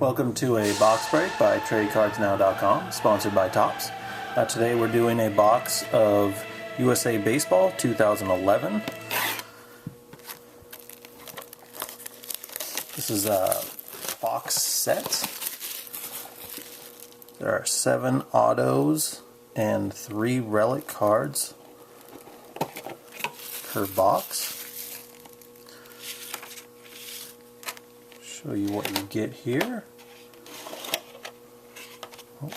Welcome to a box break by TradeCardsNow.com, sponsored by Topps. Today we're doing a box of USA Baseball 2011. This is a box set. There are 7 autos and 3 relic cards per box. Show you what you get here. Oh.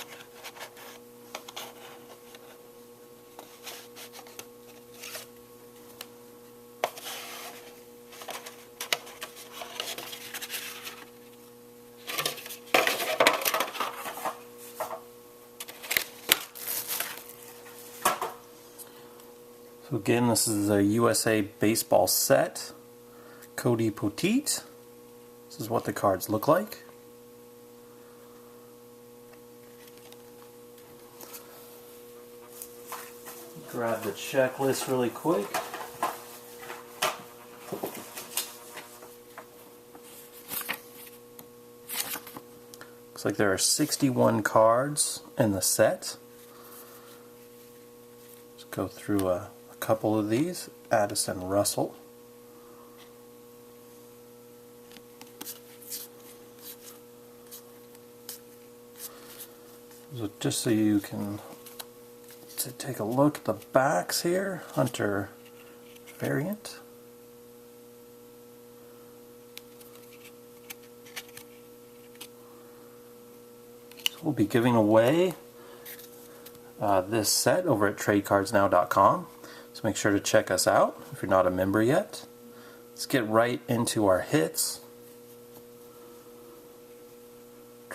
So again, this is a USA Baseball set. Cody Poteet. This is what the cards look like. Grab the checklist really quick. Looks like there are 61 cards in the set. Let's go through a couple of these. Addison Russell. So just so you can take a look at the backs here, Hunter variant. So we'll be giving away this set over at TradeCardsNow.com. So make sure to check us out if you're not a member yet. Let's get right into our hits.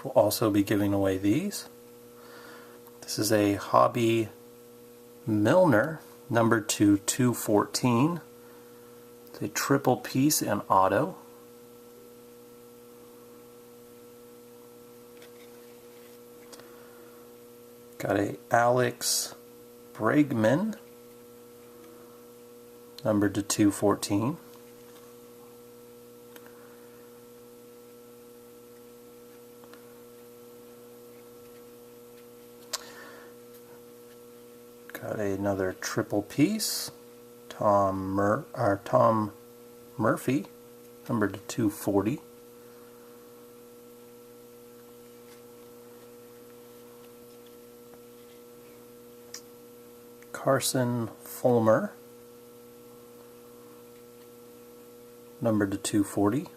We'll also be giving away these. This is a Hobby Milner, number 2/214. It's a triple piece and auto. Got a Alex Bregman, number 2/214. Got another triple piece, Tom Murphy, number 240. Carson Fulmer, number 240.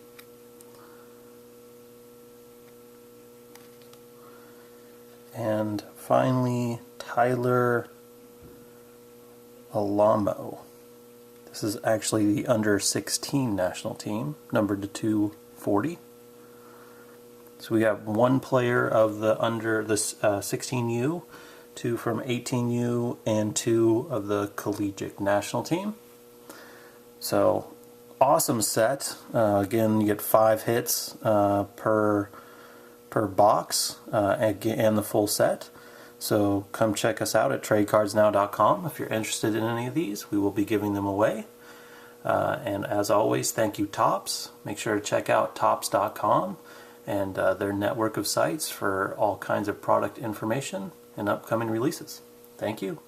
And finally, Tyler Alamo. This is actually the under 16 national team, numbered to 240. So we have 1 player of the under the 16U, 2 from 18U, and 2 of the collegiate national team. So awesome set. Again, you get 5 hits per box and the full set. So come check us out at TradeCardsNow.com if you're interested in any of these. We will be giving them away. And as always, thank you Topps. Make sure to check out Topps.com and their network of sites for all kinds of product information and upcoming releases. Thank you.